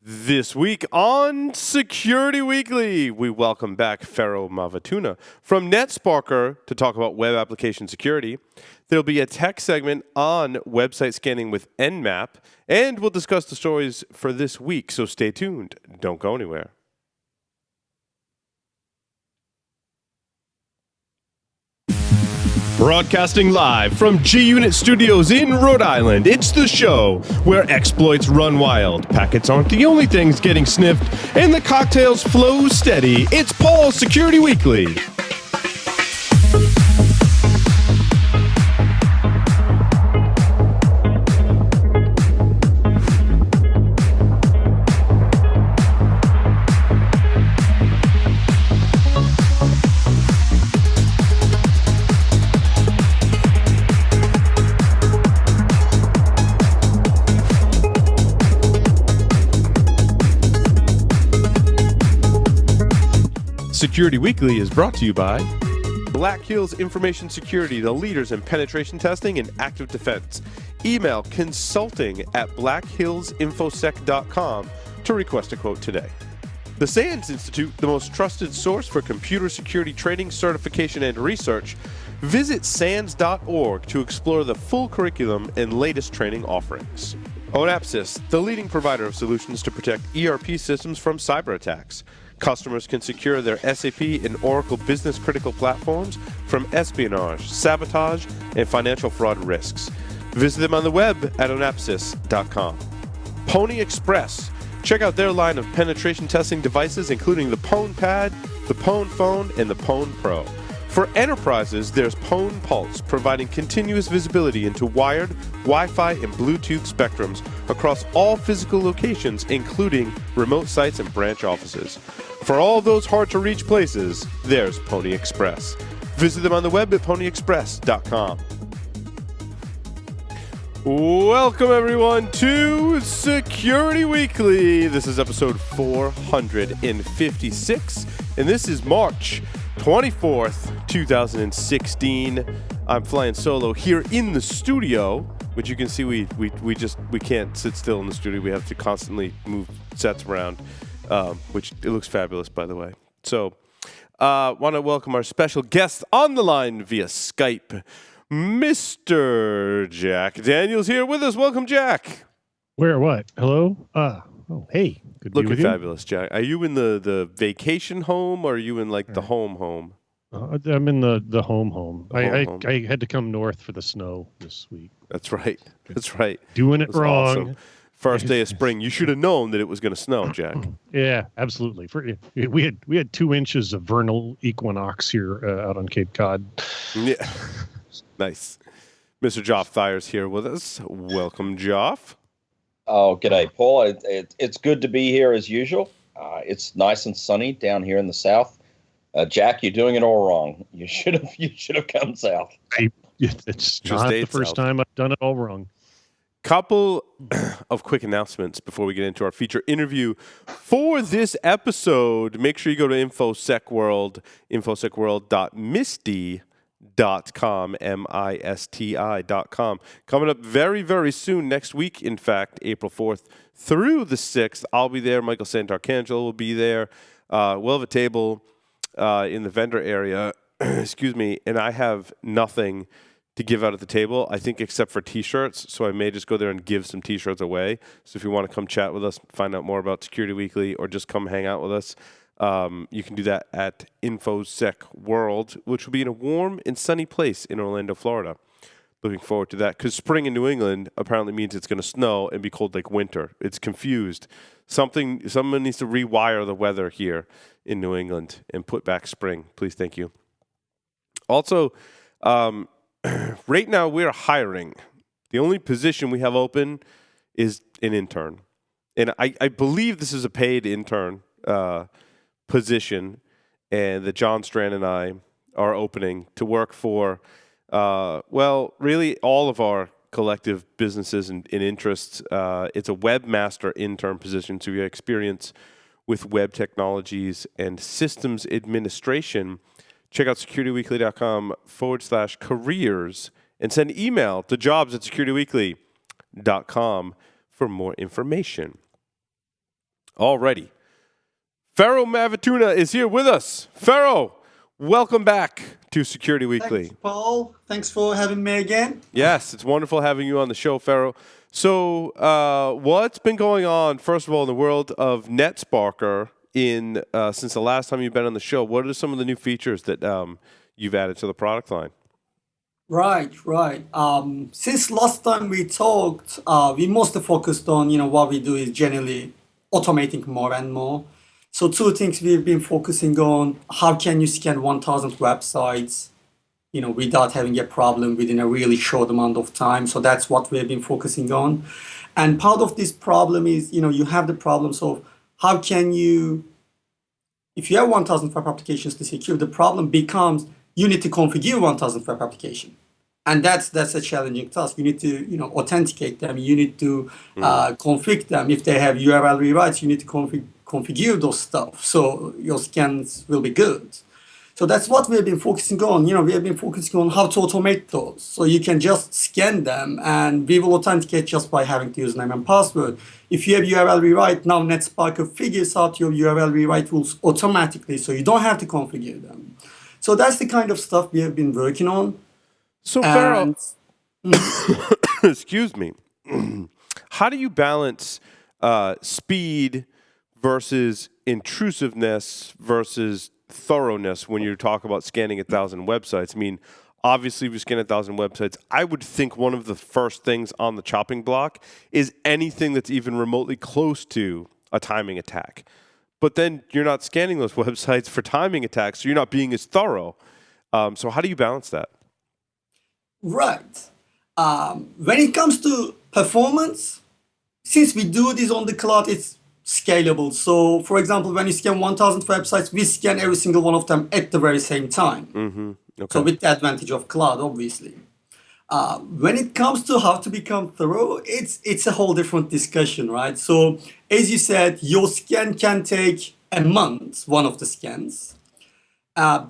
This week on Security Weekly, we welcome back Ferruh Mavituna from NetSparker to talk about web application security. There'll be a tech segment on website scanning with Nmap, and we'll discuss the stories for this week, so stay tuned. Don't go anywhere. Broadcasting live from G-Unit Studios in Rhode Island, it's the show where exploits run wild, packets aren't the only things getting sniffed, and the cocktails flow steady. It's Paul's Security Weekly. Security Weekly is brought to you by Black Hills Information Security, the leaders in penetration testing and active defense. Email consulting@blackhillsinfosec.com to request a quote today. The SANS Institute, the most trusted source for computer security training, certification, and research. Visit sans.org to explore the full curriculum and latest training offerings. Onapsis, the leading provider of solutions to protect ERP systems from cyber attacks. Customers can secure their SAP and Oracle business-critical platforms from espionage, sabotage, and financial fraud risks. Visit them on the web at onapsis.com. Pony Express. Check out their line of penetration testing devices, including the Pwn Pad, the Pwn Phone, and the Pwn Pro. For enterprises, there's Pwn Pulse, providing continuous visibility into wired, Wi-Fi, and Bluetooth spectrums across all physical locations, including remote sites and branch offices. For all those hard-to-reach places, there's Pony Express. Visit them on the web at ponyexpress.com. Welcome, everyone, to Security Weekly. This is episode 456, and this is March 24th, 2016. I'm flying solo here in the studio, which you can see we can't sit still in the studio. We have to constantly move sets around, which it looks fabulous, by the way. So, want to welcome our special guest on the line via Skype, Mr. Jack Daniels here with us. Welcome, Jack. Where? What? Hello? Hey. Good to be with you. Looking fabulous, Jack. Are you in the vacation home, or are you in like the home? I'm in the home. Home. I had to come north for the snow this week. That's right. That's right. Doing it wrong. Awesome. First day of spring. You should have known that it was going to snow, Jack. Yeah, absolutely. We had 2 inches of vernal equinox here out on Cape Cod. Yeah. Nice. Mr. Joff Thayer's here with us. Welcome, Joff. Oh, g'day, Paul. It's good to be here as usual. It's nice and sunny down here in the south. Jack, you're doing it all wrong. You should have come south. It's just not the first time I've done it all wrong. Couple of quick announcements before we get into our feature interview for this episode. Make sure you go to InfoSecWorld, infosecworld.misty.com, MISTI.com. Coming up very, very soon, next week, in fact, April 4th through the 6th. I'll be there. Michael Santarcangelo will be there. We'll have a table in the vendor area, excuse me, and I have nothing to give out at the table, I think, except for T-shirts. So I may just go there and give some T-shirts away. So if you want to come chat with us, find out more about Security Weekly, or just come hang out with us, you can do that at InfoSec World, which will be in a warm and sunny place in Orlando, Florida. Looking forward to that, because spring in New England apparently means it's going to snow and be cold like winter. It's confused. Someone needs to rewire the weather here in New England and put back spring. Please, thank you. Also, right now we're hiring. The only position we have open is an intern. And I believe this is a paid intern position, and that John Strand and I are opening to work for, really all of our collective businesses and interests. It's a webmaster intern position, so you have experience with web technologies and systems administration. Check out securityweekly.com/careers and send email to jobs@securityweekly.com for more information. Alrighty. Ferruh Mavituna is here with us. Ferruh, welcome back to Security Weekly. Thanks, Paul. Thanks for having me again. Yes, it's wonderful having you on the show, Ferruh. So, what's been going on, first of all, in the world of NetSparker since the last time you've been on the show? What are some of the new features that you've added to the product line? Right. Since last time we talked, we mostly focused on, what we do is generally automating more and more. So two things we've been focusing on: how can you scan 1,000 websites, without having a problem within a really short amount of time. So that's what we've been focusing on. And part of this problem is, you have the problems of how can you, if you have 1,000 web applications to secure, the problem becomes you need to configure 1,000 web application. And that's a challenging task. You need to, authenticate them. You need to config them. If they have URL rewrites, you need to configure those stuff so your scans will be good. So that's what we've been focusing on. We have been focusing on how to automate those. So you can just scan them and we will authenticate just by having the username and password. If you have URL rewrite, now NetSparker figures out your URL rewrite rules automatically, so you don't have to configure them. So that's the kind of stuff we have been working on. So, Ferruh, excuse me, how do you balance speed versus intrusiveness versus thoroughness when you talk about scanning 1,000 websites? I mean, obviously, if you scan 1,000 websites, I would think one of the first things on the chopping block is anything that's even remotely close to a timing attack. But then you're not scanning those websites for timing attacks, so you're not being as thorough. So how do you balance that? Right. When it comes to performance, since we do this on the cloud, it's scalable. So, for example, when you scan 1,000 websites, we scan every single one of them at the very same time. Mm-hmm. Okay. So with the advantage of cloud, obviously. When it comes to how to become thorough, it's a whole different discussion, right? So, as you said, your scan can take a month, one of the scans,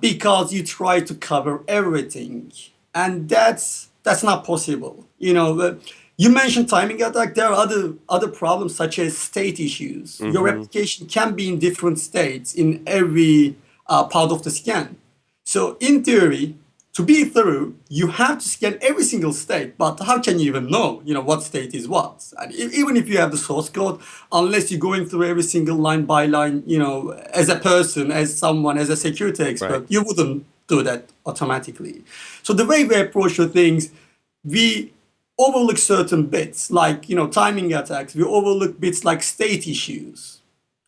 because you try to cover everything. And that's not possible. You mentioned timing attack. There are other problems such as state issues. Mm-hmm. Your application can be in different states in every part of the scan. So in theory, to be thorough, you have to scan every single state. But how can you even know, what state is what? And even if you have the source code, unless you're going through every single line by line, as a person, as someone, as a security expert, Right. you wouldn't do that automatically. So the way we approach the things, we overlook certain bits like timing attacks. We overlook bits like state issues.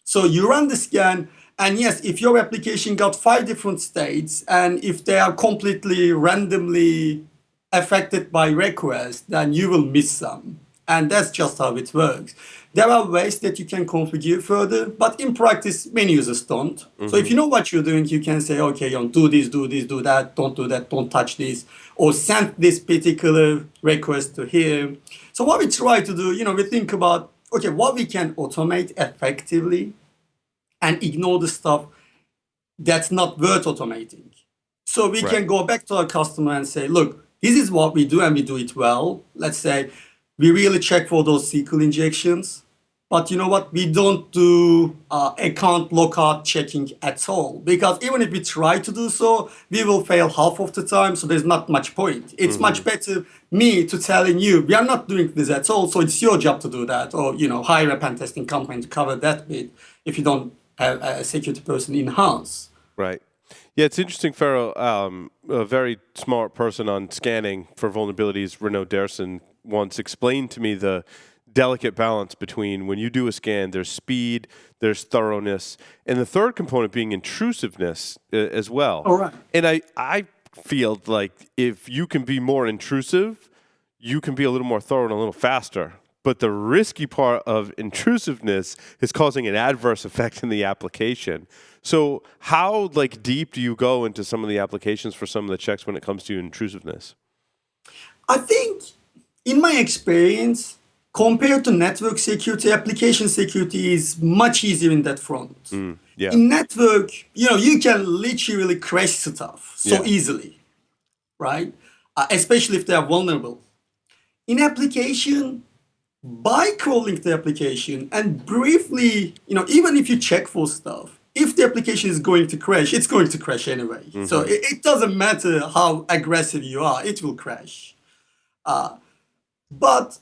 So you run the scan, and yes, if your application got 5 different states, and if they are completely randomly affected by requests, then you will miss some. And that's just how it works. There are ways that you can configure further, but in practice, many users don't. So if you know what you're doing, you can say, okay, do this, do that, don't do that, don't touch this, or send this particular request to here. So what we try to do, we think about, okay, what we can automate effectively and ignore the stuff that's not worth automating. So we can go back to our customer and say, look, this is what we do and we do it well. Let's say we really check for those SQL injections. But you know what? We don't do account lockout checking at all. Because even if we try to do so, we will fail half of the time. So there's not much point. It's much better me to telling you, we are not doing this at all. So it's your job to do that. Or, hire a pen testing company to cover that bit if you don't have a security person in-house. Right. Yeah, it's interesting, Ferruh. A very smart person on scanning for vulnerabilities, Renaud Derson, once explained to me the delicate balance between when you do a scan, there's speed, there's thoroughness, and the third component being intrusiveness as well. All right. And I feel like if you can be more intrusive, you can be a little more thorough and a little faster. But the risky part of intrusiveness is causing an adverse effect in the application. So how deep do you go into some of the applications for some of the checks when it comes to intrusiveness? I think, in my experience, compared to network security, application security is much easier in that front. Yeah. In network, you can literally crash stuff so easily, right? Especially if they are vulnerable. In application, by crawling the application and briefly, even if you check for stuff, if the application is going to crash, it's going to crash anyway. So it doesn't matter how aggressive you are, it will crash. But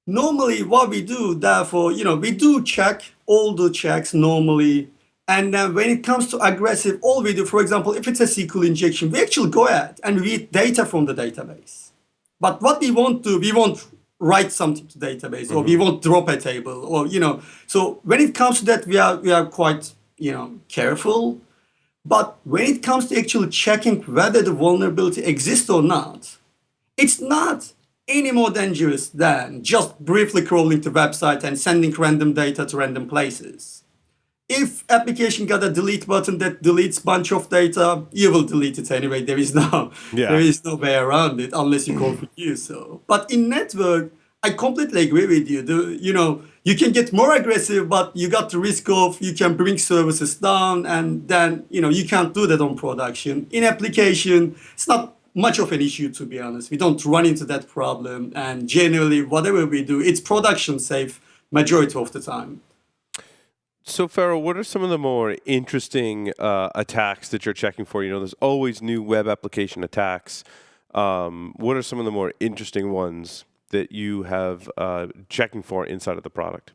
normally what we do, therefore, we do check all the checks normally. And then when it comes to aggressive, all we do, for example, if it's a SQL injection, we actually go ahead and read data from the database. But what we won't do, we won't write something to database, or we won't drop a table, or So when it comes to that, we are quite careful. But when it comes to actually checking whether the vulnerability exists or not, it's not any more dangerous than just briefly crawling the website and sending random data to random places. If application got a delete button that deletes bunch of data, you will delete it anyway. There is no way around it unless you configure so. But in network, I completely agree with you. You can get more aggressive, but you got the risk of you can bring services down, and then you can't do that on production. In application, it's not much of an issue, to be honest. We don't run into that problem, and generally, whatever we do, it's production safe majority of the time. So, Ferruh, what are some of the more interesting attacks that you're checking for? There's always new web application attacks. What are some of the more interesting ones that you have checking for inside of the product?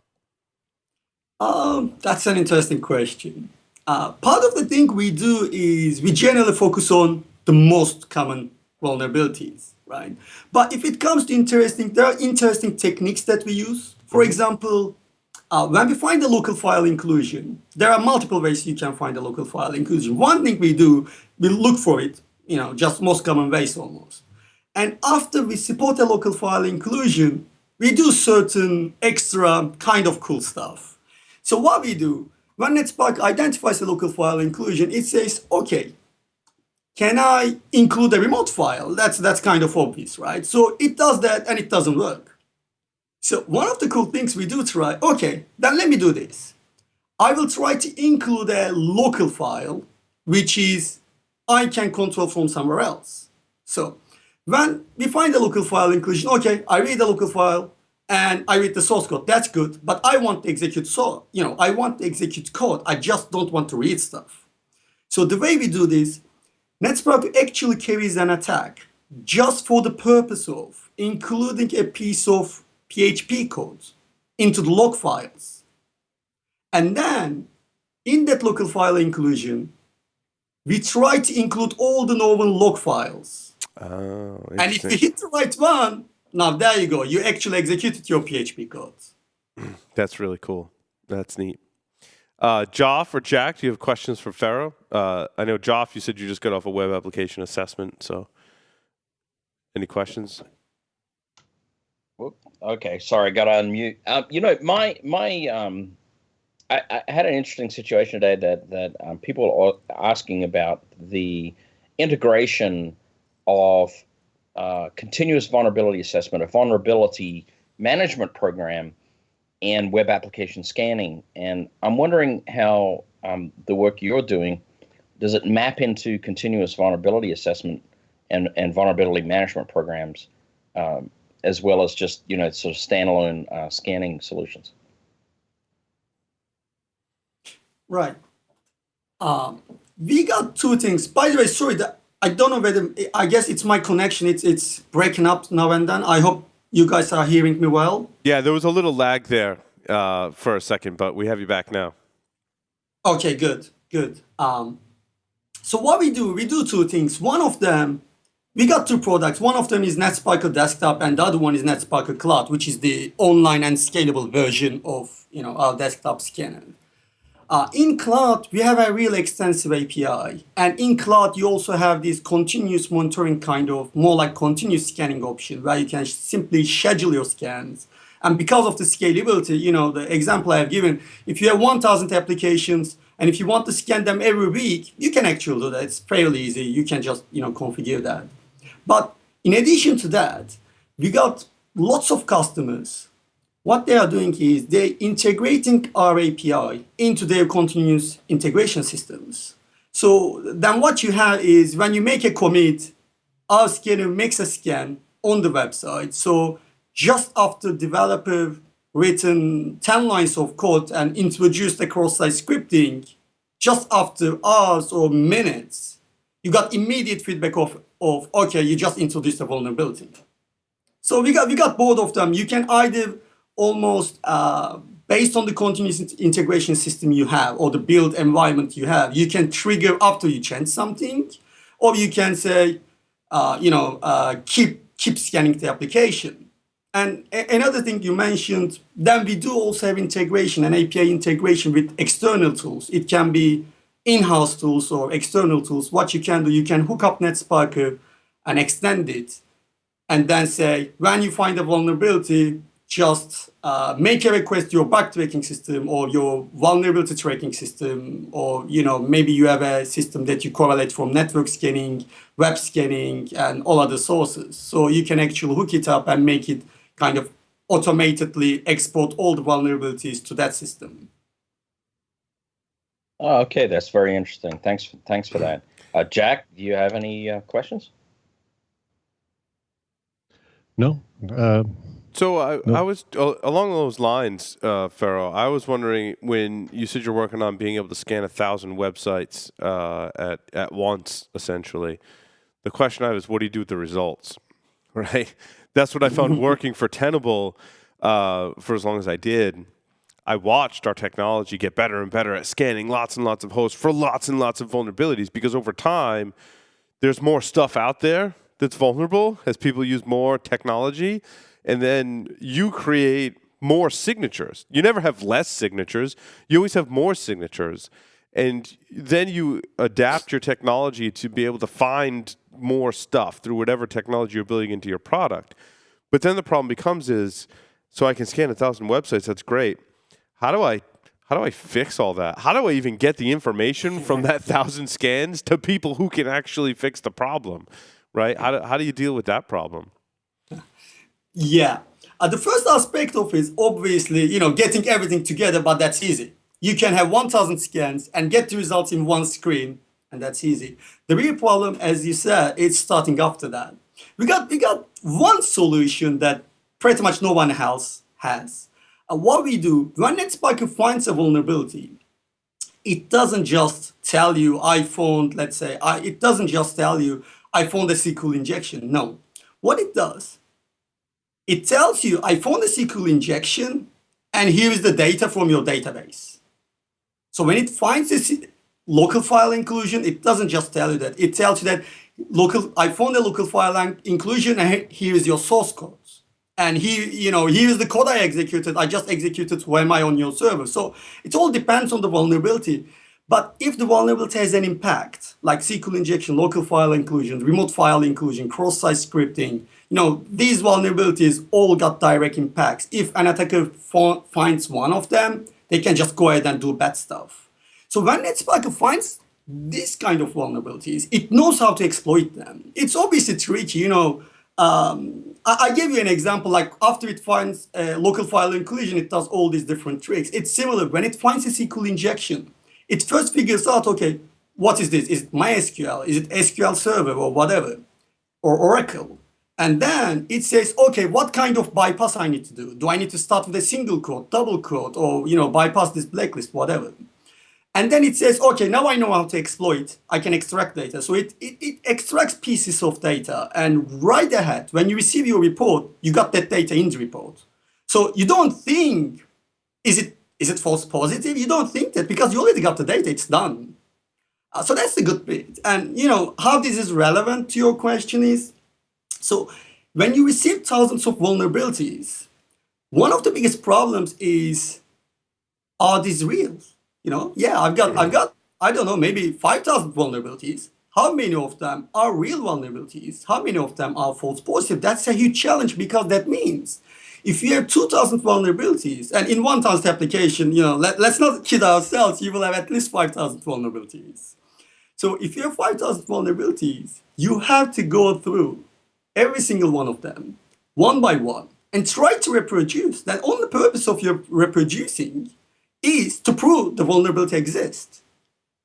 That's an interesting question. Part of the thing we do is we generally focus on the most common vulnerabilities, right? But if it comes to there are interesting techniques that we use. For example, when we find a local file inclusion, there are multiple ways you can find a local file inclusion. One thing we do, we look for it, just most common ways almost. And after we support a local file inclusion, we do certain extra kind of cool stuff. So what we do, when NetSpark identifies a local file inclusion, it says, okay, can I include a remote file? That's kind of obvious, right? So it does that and it doesn't work. So one of the cool things we do try, okay, then let me do this. I will try to include a local file, which is I can control from somewhere else. So when we find a local file inclusion, okay, I read the local file and I read the source code. That's good, but I want to execute I want to execute code. I just don't want to read stuff. So the way we do this, NetSpark actually carries an attack just for the purpose of including a piece of PHP code into the log files. And then in that local file inclusion, we try to include all the normal log files. Oh, and if you hit the right one, now there you go. You actually executed your PHP code. That's really cool. That's neat. Joff or Jack, do you have questions for Ferruh? I know, Joff, you said you just got off a web application assessment. So any questions? Okay, sorry, got to unmute. I had an interesting situation today that people are asking about the integration of continuous vulnerability assessment, a vulnerability management program, and web application scanning. And I'm wondering how the work you're doing, does it map into continuous vulnerability assessment and vulnerability management programs, as well as just sort of standalone scanning solutions? Right. We got two things. By the way, sorry, I don't know whether, I guess it's my connection. It's breaking up now and then. I hope you guys are hearing me well. Yeah, there was a little lag there for a second, but we have you back now. Okay, good. So what we do two things. One of them, we got two products. One of them is NetSparker Desktop, and the other one is NetSparker Cloud, which is the online and scalable version of our desktop scanner. In Cloud, we have a really extensive API. And in Cloud, you also have this continuous monitoring kind of, more like continuous scanning option, where you can simply schedule your scans. And because of the scalability, the example I have given, if you have 1,000 applications, and if you want to scan them every week, you can actually do that. It's fairly easy. You can just, configure that. But in addition to that, we got lots of customers. What they are doing is they're integrating our API into their continuous integration systems. So then what you have is when you make a commit, our scanner makes a scan on the website. So just after developer written 10 lines of code and introduced the cross-site scripting, just after hours or minutes, you got immediate feedback of okay, you just introduced a vulnerability. So we got both of them. You can either almost based on the continuous integration system you have or the build environment you have, you can trigger after you change something, or you can say, keep scanning the application. And another thing you mentioned, then we do also have integration and API integration with external tools. It can be in-house tools or external tools. What you can do, you can hook up NetSparker and extend it, and then say, when you find a vulnerability, just make a request to your bug tracking system or your vulnerability tracking system, or maybe you have a system that you correlate from network scanning, web scanning, and all other sources. So you can actually hook it up and make it kind of automatically export all the vulnerabilities to that system. Oh, okay, that's very interesting. Thanks for that. Jack, do you have any questions? No. So I was along those lines, Ferruh. I was wondering, when you said you're working on being able to scan 1,000 websites at once, essentially, the question I have is, what do you do with the results? Right? That's what I found working for Tenable for as long as I did. I watched our technology get better and better at scanning lots and lots of hosts for lots and lots of vulnerabilities, because over time, there's more stuff out there that's vulnerable as people use more technology, and then you create more signatures. You never have less signatures. You always have more signatures. And then you adapt your technology to be able to find more stuff through whatever technology you're building into your product. But then the problem becomes is, so I can scan 1,000 websites, that's great. How do I fix all that? How do I even get the information from that 1,000 scans to people who can actually fix the problem, right? How do you deal with that problem? Yeah. The first aspect of it is obviously, getting everything together, but that's easy. You can have 1,000 scans and get the results in one screen, and that's easy. The real problem, as you said, is starting after that. We got one solution that pretty much no one else has. What we do, when NetSparker finds a vulnerability, it doesn't just tell you it doesn't just tell you I found a SQL injection. No. What it does, it tells you I found a SQL injection and here is the data from your database. So when it finds this local file inclusion, it doesn't just tell you that. It tells you that I found a local file inclusion and here is your source code. And here is the code I executed. I just executed when I on your server. So it all depends on the vulnerability. But if the vulnerability has an impact, like SQL injection, local file inclusion, remote file inclusion, cross-site scripting, these vulnerabilities all got direct impacts. If an attacker finds one of them, they can just go ahead and do bad stuff. So when NetSparker finds this kind of vulnerabilities, it knows how to exploit them. It's obviously tricky, I gave you an example, like after it finds a local file inclusion, it does all these different tricks. It's similar. When it finds a SQL injection, it first figures out, okay, what is this? Is it MySQL? Is it SQL Server or whatever? Or Oracle? And then it says, okay, what kind of bypass I need to do? Do I need to start with a single quote, double quote, or bypass this blacklist, whatever? And then it says, okay, now I know how to exploit. I can extract data. So it extracts pieces of data. And right ahead, when you receive your report, you got that data in the report. So you don't think, is it false positive? You don't think that because you already got the data, it's done. So that's the good bit. And how this is relevant to your question is, so when you receive thousands of vulnerabilities, one of the biggest problems is, are these real? I've got, I don't know, maybe 5,000 vulnerabilities. How many of them are real vulnerabilities? How many of them are false positive? That's a huge challenge, because that means if you have 2,000 vulnerabilities and in 1,000 application, let's not kid ourselves, you will have at least 5,000 vulnerabilities. So if you have 5,000 vulnerabilities, you have to go through every single one of them, one by one, and try to reproduce. That only purpose of your reproducing is to prove the vulnerability exists.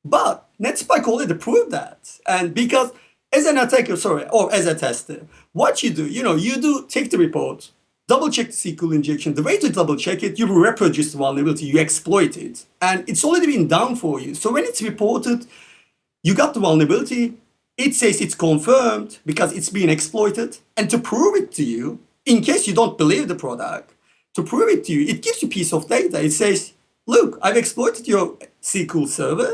But NetSpark already proved that. And because as an attacker, or as a tester, what you do, take the report, double check the SQL injection. The way to double check it, you reproduce the vulnerability, you exploit it, and it's already been done for you. So when it's reported, you got the vulnerability, it says it's confirmed because it's being exploited. And to prove it to you, in case you don't believe the product, to prove it to you, it gives you a piece of data. It says, look, I've exploited your SQL server,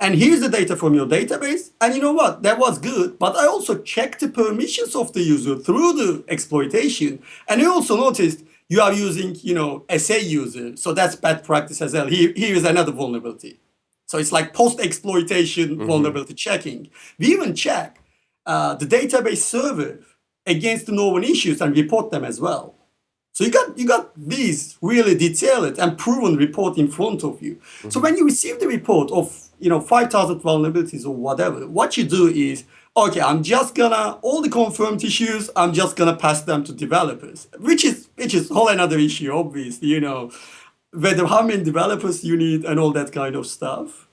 and here's the data from your database. And you know what? That was good. But I also checked the permissions of the user through the exploitation. And I also noticed you are using, SA user. So that's bad practice as well. Here is another vulnerability. So it's like post-exploitation vulnerability checking. We even check the database server against the known issues and report them as well. So you got these really detailed and proven report in front of you. So when you receive the report of 5,000 vulnerabilities or whatever, what you do is, okay, I'm just gonna all the confirmed issues, I'm just gonna pass them to developers, which is whole another issue, obviously. Whether how many developers you need and all that kind of stuff.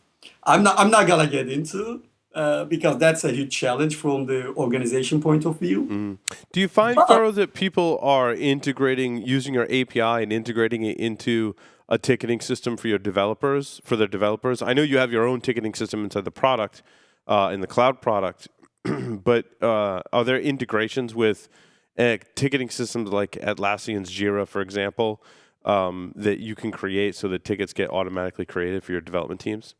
I'm not gonna get into. Because that's a huge challenge from the organization point of view. Do you find, Ferruh, that people are using your API and integrating it into a ticketing system for their developers? I know you have your own ticketing system inside the product, in the cloud product, but are there integrations with ticketing systems like Atlassian's Jira, for example, that you can create so that tickets get automatically created for your development teams?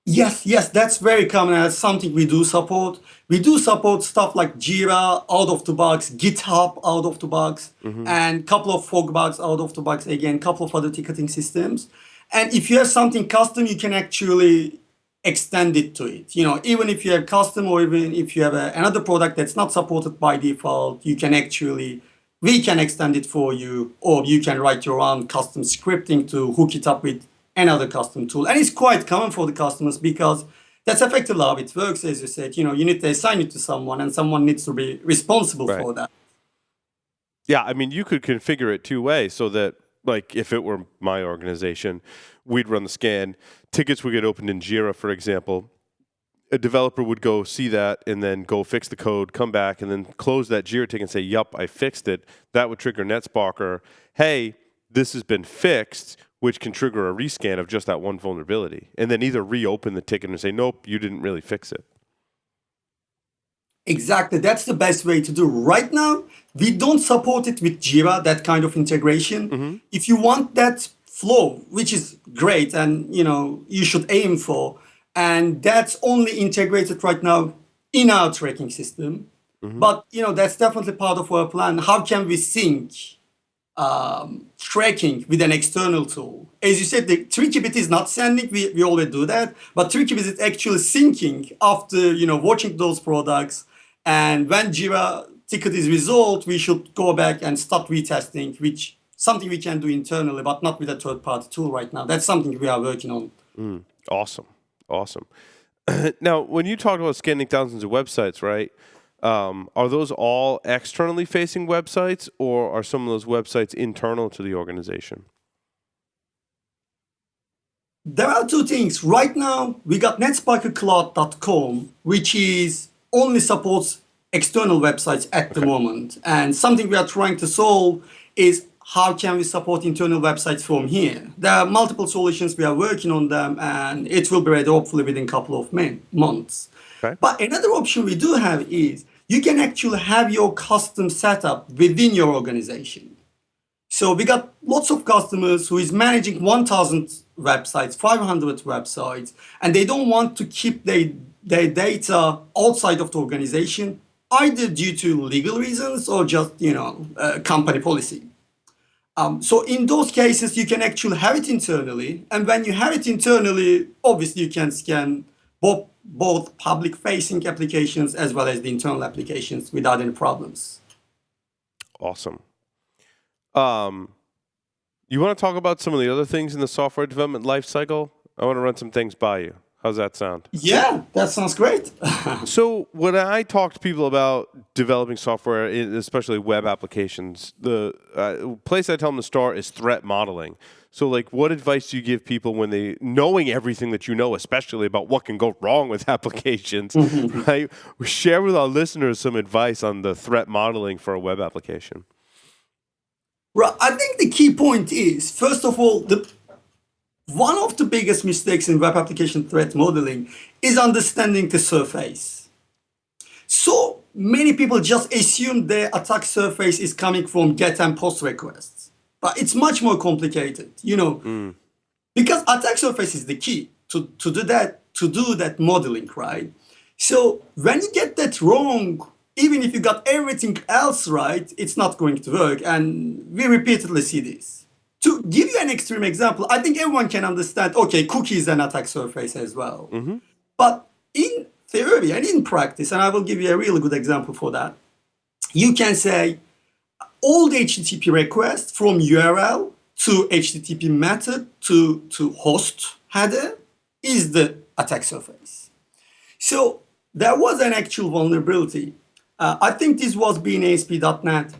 Yes, that's very common. That's something we do support. We do support stuff like Jira out of the box, GitHub out of the box, and a couple of Fogbugs out of the box, again, a couple of other ticketing systems. And if you have something custom, you can actually extend it to it. Even if you have custom or even if you have another product that's not supported by default, we can extend it for you, or you can write your own custom scripting to hook it up with another custom tool. And it's quite common for the customers because that's effectively how it works. As you said, you need to assign it to someone and someone needs to be responsible for that. Yeah, I mean, you could configure it two ways so that, like, if it were my organization, we'd run the scan. Tickets would get opened in Jira, for example. A developer would go see that and then go fix the code, come back, and then close that Jira ticket and say, yup, I fixed it. That would trigger NetSparker. Hey, this has been fixed, which can trigger a rescan of just that one vulnerability, and then either reopen the ticket and say, nope, you didn't really fix it. Exactly. That's the best way to do. Right now, we don't support it with Jira, that kind of integration. If you want that flow, which is great, and you should aim for, and that's only integrated right now in our tracking system. But that's definitely part of our plan. How can we sync tracking with an external tool? As you said, the tricky bit is not sending. We always do that, but tricky bit is actually syncing after watching those products. And when Jira ticket is resolved, we should go back and start retesting, which something we can do internally, but not with a third-party tool right now. That's something we are working on. Awesome. Now, when you talk about scanning thousands of websites, right? Are those all externally facing websites, or are some of those websites internal to the organization? There are two things. Right now, we got netsparkercloud.com, which is only supports external websites at the moment. And something we are trying to solve is how can we support internal websites from here? There are multiple solutions. We are working on them, and it will be ready hopefully within a couple of months. Okay. But another option we do have is you can actually have your custom setup within your organization. So we got lots of customers who is managing 1,000 websites, 500 websites, and they don't want to keep their data outside of the organization, either due to legal reasons or just company policy. So in those cases, you can actually have it internally, and when you have it internally, obviously you can scan both public-facing applications as well as the internal applications without any problems. Awesome. You want to talk about some of the other things in the software development lifecycle? I want to run some things by you. How's that sound? Yeah, that sounds great. So when I talk to people about developing software, especially web applications, the place I tell them to start is threat modeling. So, like, what advice do you give people when knowing everything that you know, especially about what can go wrong with applications, right? Share with our listeners some advice on the threat modeling for a web application. Right. I think the key point is, first of all, one of the biggest mistakes in web application threat modeling is understanding the surface. So many people just assume their attack surface is coming from get and post requests, but it's much more complicated, because attack surface is the key to do that modeling, right? So when you get that wrong, even if you got everything else right, it's not going to work. And we repeatedly see this. To give you an extreme example, I think everyone can understand, okay, cookie is an attack surface as well. But in theory and in practice, and I will give you a really good example for that, you can say all the HTTP requests from URL to HTTP method to host header is the attack surface. So there was an actual vulnerability. I think this was being ASP.NET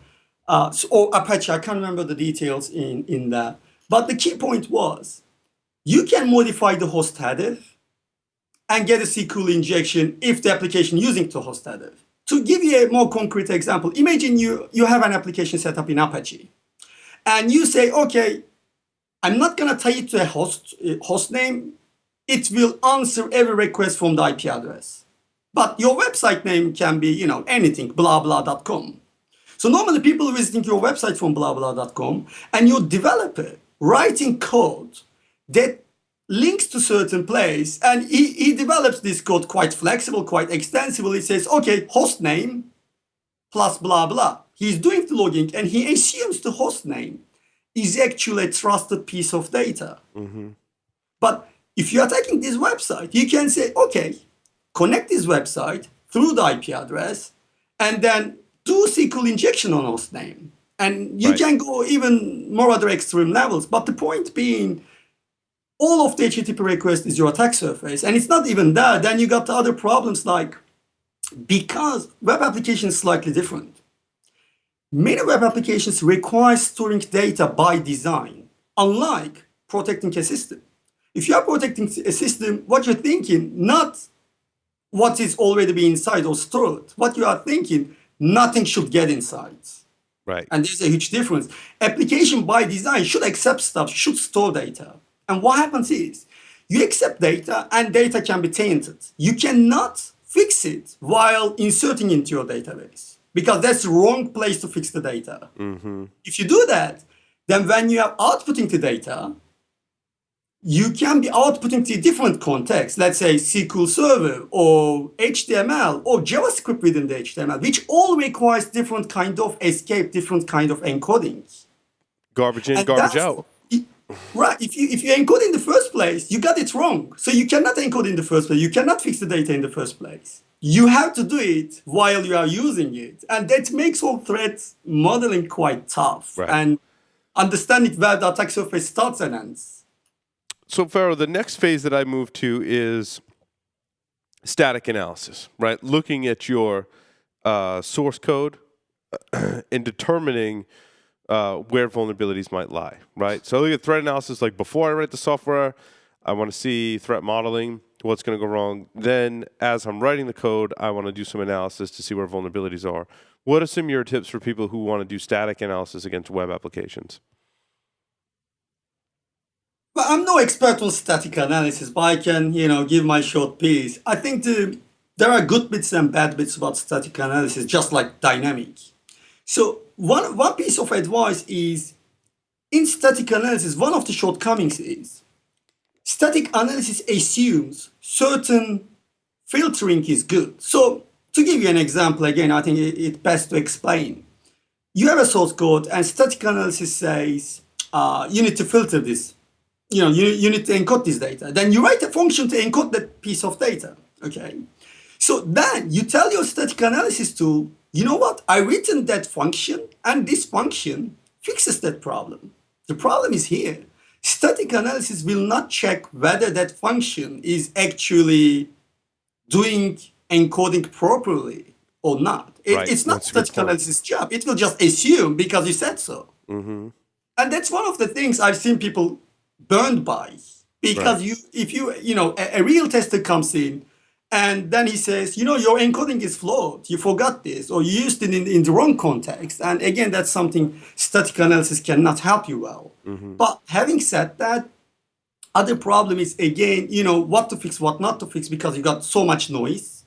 or Apache. I can't remember the details in that. But the key point was you can modify the host header and get a SQL injection if the application using the host header. To give you a more concrete example, imagine you have an application set up in Apache. And you say, okay, I'm not going to tie it to a host name. It will answer every request from the IP address. But your website name can be, anything, blah, blah.com. So normally people visiting your website from blah, blah.com, and your developer writing code that links to certain place, and he develops this code quite flexible, quite extensible. He says, okay, host name plus blah, blah. He's doing the logging, and he assumes the host name is actually a trusted piece of data. But if you're attacking this website, you can say, okay, connect this website through the IP address, and then do SQL injection on host name. And you can go even more other extreme levels. But the point being, all of the HTTP request is your attack surface. And it's not even that. Then you got the other problems like, because web application is slightly different. Many web applications require storing data by design, unlike protecting a system. If you are protecting a system, what you're thinking, not what is already being inside or stored. What you are thinking, nothing should get inside. Right. And there's a huge difference. Application by design should accept stuff, should store data. And what happens is, you accept data and data can be tainted. You cannot fix it while inserting into your database, because that's the wrong place to fix the data. If you do that, then when you are outputting the data, you can be outputting to different contexts, let's say SQL Server or HTML or JavaScript within the HTML, which all requires different kind of escape, different kind of encoding. Garbage in, garbage out. Right. If you encode in the first place, you got it wrong. So you cannot encode in the first place. You cannot fix the data in the first place. You have to do it while you are using it. And that makes all threat modeling quite tough. And understanding where the attack surface starts and ends. So, Ferruh, the next phase that I move to is static analysis, right? Looking at your source code and determining where vulnerabilities might lie, right? So I look at threat analysis, like before I write the software, I want to see threat modeling, what's going to go wrong. Then as I'm writing the code, I want to do some analysis to see where vulnerabilities are. What are some of your tips for people who want to do static analysis against web applications? Well, I'm no expert on static analysis, but I can, give my short piece. I think there are good bits and bad bits about static analysis, just like dynamic. So one piece of advice is, in static analysis, one of the shortcomings is static analysis assumes certain filtering is good. So to give you an example, again, I think it's best to explain. You have a source code, and static analysis says you need to filter this. You need to encode this data. Then you write a function to encode that piece of data. Okay. So then you tell your static analysis tool, you know what? I've written that function, and this function fixes that problem. The problem is here. Static analysis will not check whether that function is actually doing encoding properly or not. It's not static analysis job. It will just assume because you said so. And that's one of the things I've seen people burned by, because if a real tester comes in And then he says, your encoding is flawed. You forgot this, or you used it in the wrong context. And again, that's something static analysis cannot help you well. But having said that, other problem is, again, what to fix, what not to fix, because you got so much noise.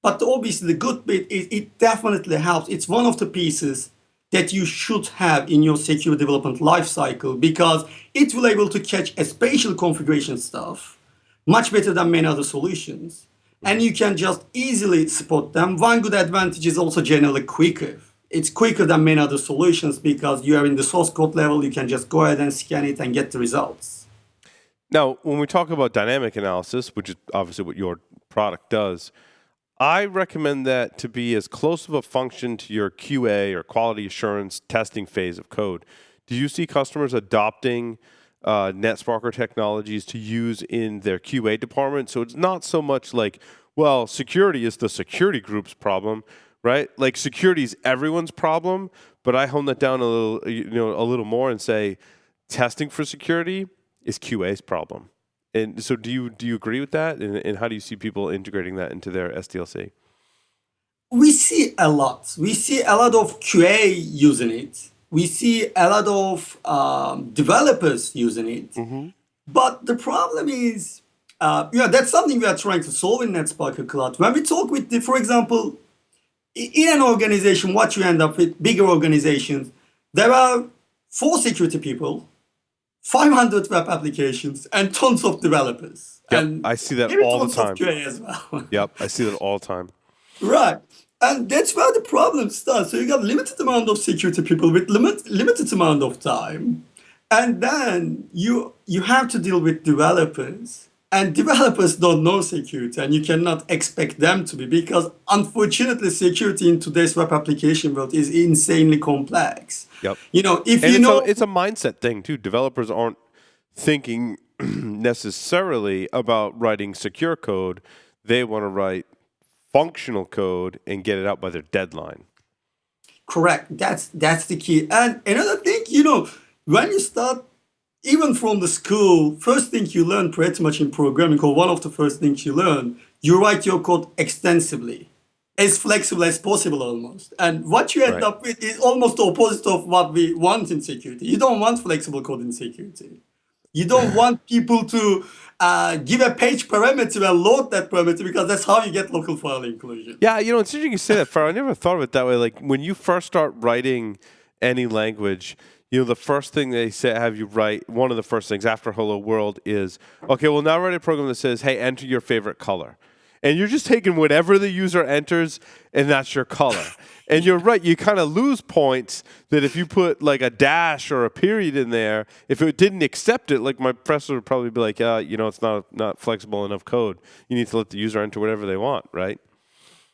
But obviously, the good bit is it definitely helps. It's one of the pieces that you should have in your secure development lifecycle, because it will able to catch a spatial configuration stuff much better than many other solutions. And you can just easily spot them. One good advantage is also generally quicker. It's quicker than many other solutions because you are in the source code level. You can just go ahead and scan it and get the results. Now, when we talk about dynamic analysis, which is obviously what your product does, I recommend that to be as close of a function to your QA or quality assurance testing phase of code. Do you see customers adopting NetSparker technologies to use in their QA department? So it's not so much like, well, security is the security group's problem, right? Like security is everyone's problem, but I hone that down a little more and say testing for security is QA's problem. And so do you agree with that? And how do you see people integrating that into their SDLC? We see a lot. We see a lot of QA using it. We see a lot of developers using it. But the problem is, that's something we are trying to solve in NetSparker Cloud. When we talk with for example, in an organization, what you end up with, bigger organizations, there are 4 security people, 500 web applications, and tons of developers. Yep, and I see that maybe all the tons time. of QA as well. Yep, I see that all the time. Right. And that's where the problem starts. So you got limited amount of security people with limited amount of time. And then you have to deal with developers. And developers don't know security, and you cannot expect them to be, because unfortunately security in today's web application world is insanely complex. Yep. If and you know, it's a mindset thing too. Developers aren't thinking necessarily about writing secure code. They want to write functional code and get it out by their deadline. Correct. That's the key. And another thing, when you start, even from the school, first thing you learn pretty much in programming, or one of the first things you learn, you write your code extensively, as flexible as possible almost. And what you end up with is almost the opposite of what we want in security. You don't want flexible code in security. You don't want people to give a page parameter and load that parameter, because that's how you get local file inclusion. Yeah, it's interesting you say that, Ferruh. I never thought of it that way. Like when you first start writing any language, the first thing they say, have you write, one of the first things after Hello World is, okay, well, now write a program that says, hey, enter your favorite color. And you're just taking whatever the user enters, and that's your color. And you're right, you kind of lose points that if you put like a dash or a period in there, if it didn't accept it, like my professor would probably be like, it's not flexible enough code. You need to let the user enter whatever they want, right?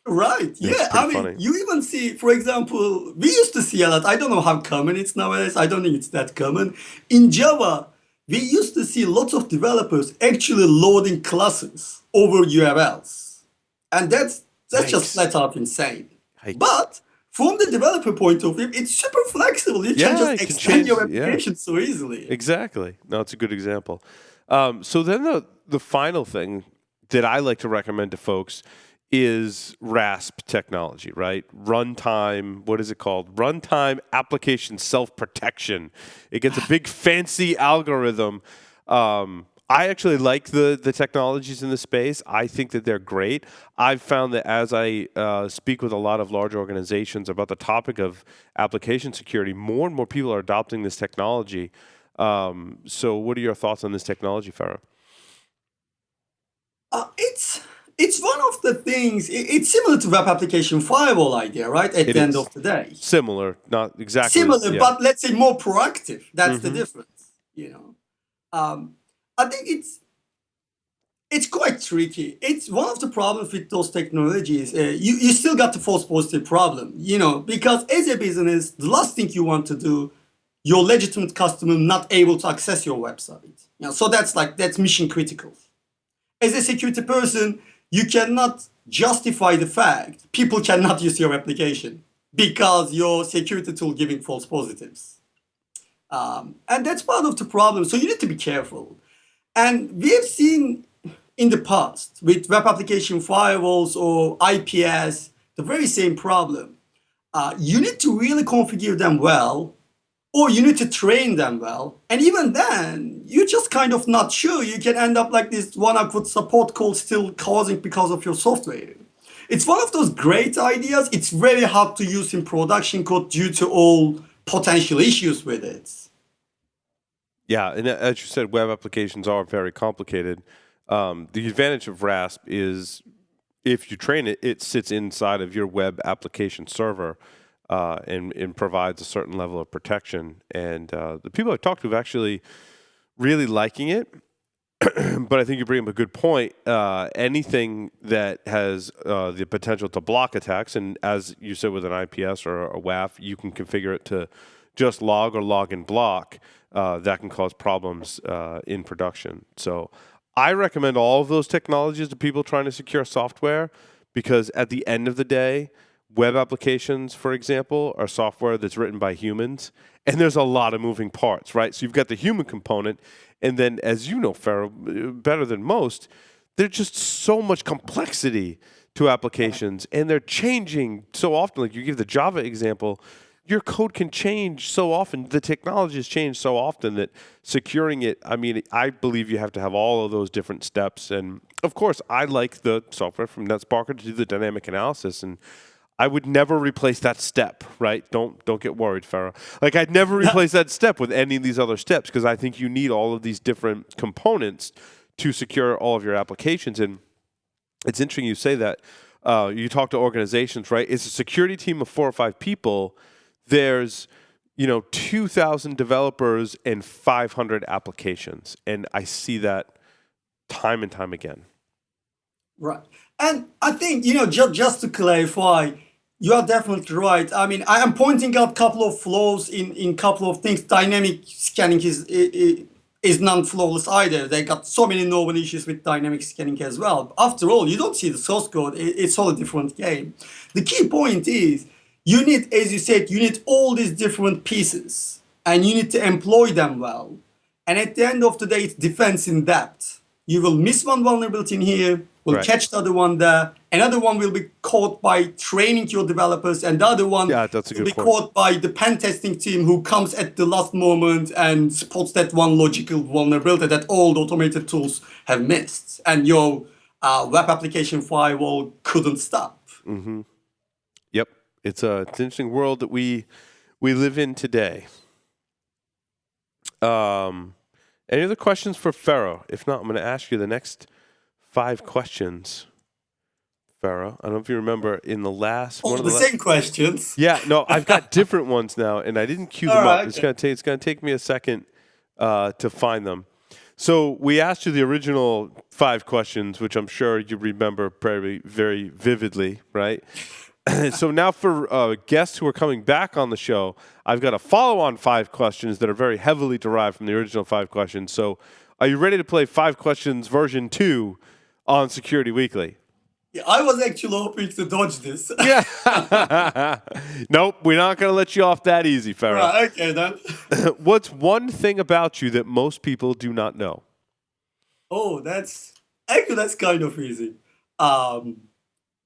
Right. Yeah. I mean, funny. You even see, for example, we used to see a lot. I don't know how common it's nowadays. I don't think it's that common. In Java, we used to see lots of developers actually loading classes over URLs. And that's just flat out insane. But from the developer point of view, it's super flexible. You can just extend your application so easily. Exactly. No, it's a good example. So then the final thing that I like to recommend to folks is RASP technology, right? Runtime, what is it called? Runtime Application Self-Protection. It gets a big fancy algorithm. I actually like the technologies in the space. I think that they're great. I've found that as I speak with a lot of large organizations about the topic of application security, more and more people are adopting this technology. So what are your thoughts on this technology, Ferruh? It's one of the things, it's similar to web application firewall idea, right? At the end of the day. Similar, not exactly. Similar, but let's say more proactive. That's the difference, I think it's quite tricky. It's one of the problems with those technologies. You still got the false positive problem, because as a business, the last thing you want to do, your legitimate customer not able to access your website. So that's mission critical. As a security person, you cannot justify the fact people cannot use your application because your security tool giving false positives. And that's part of the problem. So you need to be careful. And we have seen in the past with web application firewalls or IPS, the very same problem. You need to really configure them well, or you need to train them well. And even then, you're just kind of not sure. You can end up like this one awkward support call still causing because of your software. It's one of those great ideas. It's very hard to use in production code due to all potential issues with it. Yeah, and as you said, web applications are very complicated. The advantage of RASP is if you train it, it sits inside of your web application server and provides a certain level of protection. And the people I've talked to have actually really liking it. But I think you bring up a good point. Anything that has the potential to block attacks, and as you said with an IPS or a WAF, you can configure it to just log or log and block. That can cause problems in production. So I recommend all of those technologies to people trying to secure software because at the end of the day, web applications, for example, are software that's written by humans, and there's a lot of moving parts, right? So you've got the human component, and then, as you know, Ferruh, better than most, there's just so much complexity to applications, and they're changing so often. Like you give the Java example, your code can change so often. The technology has changed so often that securing it, I mean, I believe you have to have all of those different steps. And, of course, I like the software from NetSparker to do the dynamic analysis, and I would never replace that step, right? Don't get worried, Ferruh. Like I'd never replace that step with any of these other steps because I think you need all of these different components to secure all of your applications. And it's interesting you say that. You talk to organizations, right? It's a security team of 4 or 5 people. There's 2,000 developers and 500 applications, and I see that time and time again. Right. And I think, just to clarify, you are definitely right. I mean, I am pointing out a couple of flaws in couple of things. Dynamic scanning is non-flawless either. They got so many known issues with dynamic scanning as well. After all, you don't see the source code. It's all a different game. The key point is you need, as you said, you need all these different pieces and you need to employ them well. And at the end of the day, it's defense in depth. You will miss one vulnerability in here, will Right. catch the other one there. Another one will be caught by training your developers, and the other one That's a will good be point. caught by the pen testing team who comes at the last moment and spots that one logical vulnerability that all the automated tools have missed. And your web application firewall couldn't stop. Mm-hmm. Yep. It's an interesting world that we live in today. Any other questions for Ferruh? If not, I'm going to ask you the next 5 questions. Ferruh, I don't know if you remember in the last one of the the same questions. Yeah, no, I've got different ones now, and I didn't queue them All up. right, It's okay. going to take me a second to find them. So we asked you the original 5 questions, which I'm sure you remember very, very vividly, right? So now for guests who are coming back on the show, I've got a follow-on 5 questions that are very heavily derived from the original 5 questions. So are you ready to play 5 questions version 2 on Security Weekly? Yeah, I was actually hoping to dodge this. Yeah. Nope, we're not going to let you off that easy, Ferruh. Right, okay then. What's one thing about you that most people do not know? Oh, that's kind of easy.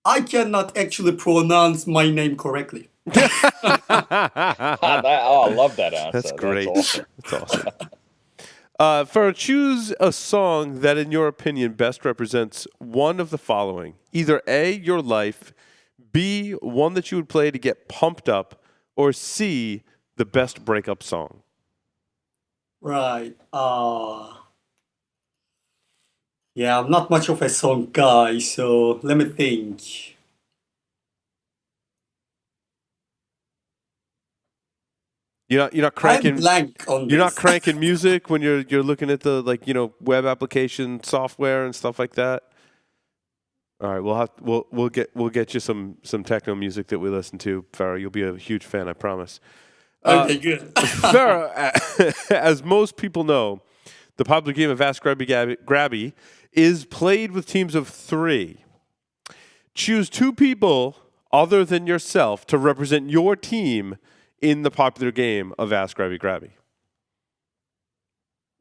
I cannot actually pronounce my name correctly. I love that answer. That's great. That's awesome. That's awesome. Ferruh, choose a song that, in your opinion, best represents one of the following. Either A, your life, B, one that you would play to get pumped up, or C, the best breakup song. Right. Yeah, I'm not much of a song guy, so let me think. You're not I'm cranking. blank on You're not this. cranking music when you're looking at the web application software and stuff like that. All right, we'll get you some techno music that we listen to, Ferruh. You'll be a huge fan, I promise. Okay, good. Ferruh, as most people know, the popular game of Ask Grabby is played with teams of 3. Choose 2 people other than yourself to represent your team in the popular game of Ask Grabby.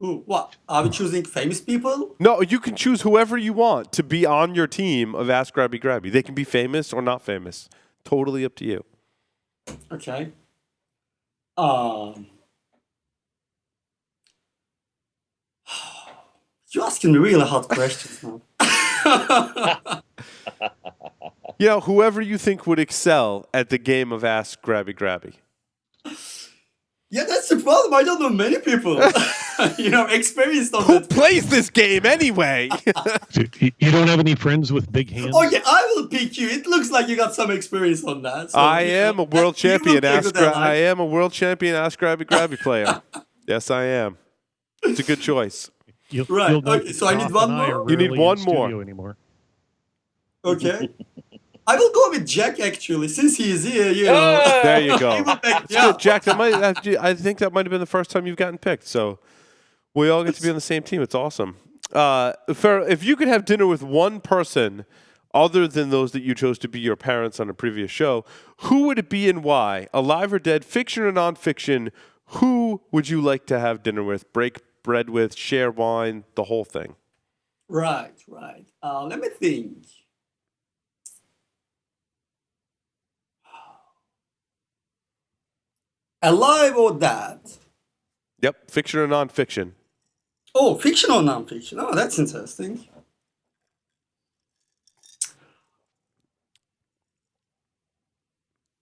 Who? What? Are we choosing famous people? No, you can choose whoever you want to be on your team of Ask Grabby Grabby. They can be famous or not famous. Totally up to you. Okay. You're asking me really hard questions now. You know, whoever you think would excel at the game of Ask Grabby Grabby. Yeah, that's the problem. I don't know many people. Experienced on Who that. plays this game anyway? You don't have any friends with big hands? Oh yeah, I will pick you. It looks like you got some experience on that. So, I am a world champion. I am. am a world champion Ask Grabby Grabby player. Yes, I am. It's a good choice. Right. You'll note Okay, so I need Goff one and are more? You need rarely one in more. studio anymore. Okay. I will go with Jack actually, since he is here. There you go. He will make- It's good, Jack. I think that might have been the first time you've gotten picked. So we all get to be on the same team. It's awesome. If you could have dinner with one person other than those that you chose to be your parents on a previous show, who would it be and why? Alive or dead, fiction or nonfiction? Who would you like to have dinner with, break bread with, share wine, the whole thing? Right. Let me think. Alive or dead? Yep, fiction or nonfiction. Oh, fiction or non-fiction? Oh, that's interesting.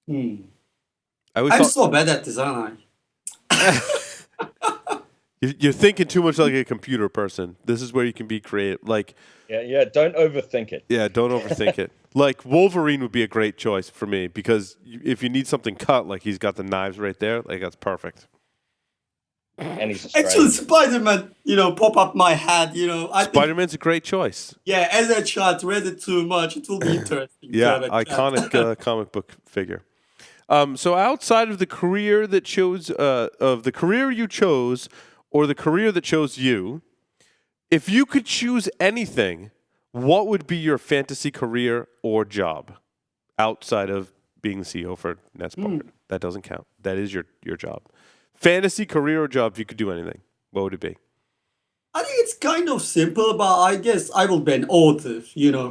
I always I'm thought so bad at this, aren't I? you're thinking too much like a computer person. This is where you can be creative. Like, Yeah. Don't overthink it. yeah, don't overthink it. Like Wolverine would be a great choice for me because if you need something cut, like he's got the knives right there, like that's perfect. And he's Actually, Australian. Spider-Man, pop up my head. I think, Spider-Man's a great choice. yeah, as a child, read it too much. It will be interesting. to Yeah, have a chat. iconic comic book figure. So outside of the career that chose, of the career you chose, or the career that chose you, if you could choose anything, what would be your fantasy career or job outside of being the CEO for NetSpark? That doesn't count. That is your job. Fantasy career or job, if you could do anything, what would it be? I think it's kind of simple, but I guess I will be an author,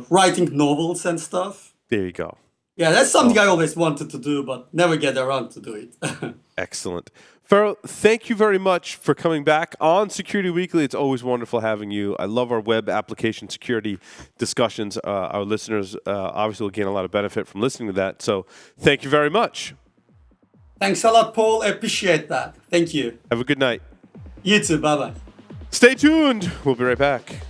writing novels and stuff. There you go. Yeah, that's something I always wanted to do, but never get around to do it. Excellent. Ferruh, thank you very much for coming back on Security Weekly. It's always wonderful having you. I love our web application security discussions. Our listeners obviously will gain a lot of benefit from listening to that. So thank you very much. Thanks a lot, Paul. I appreciate that. Thank you. Have a good night. You too. Bye-bye. Stay tuned. We'll be right back.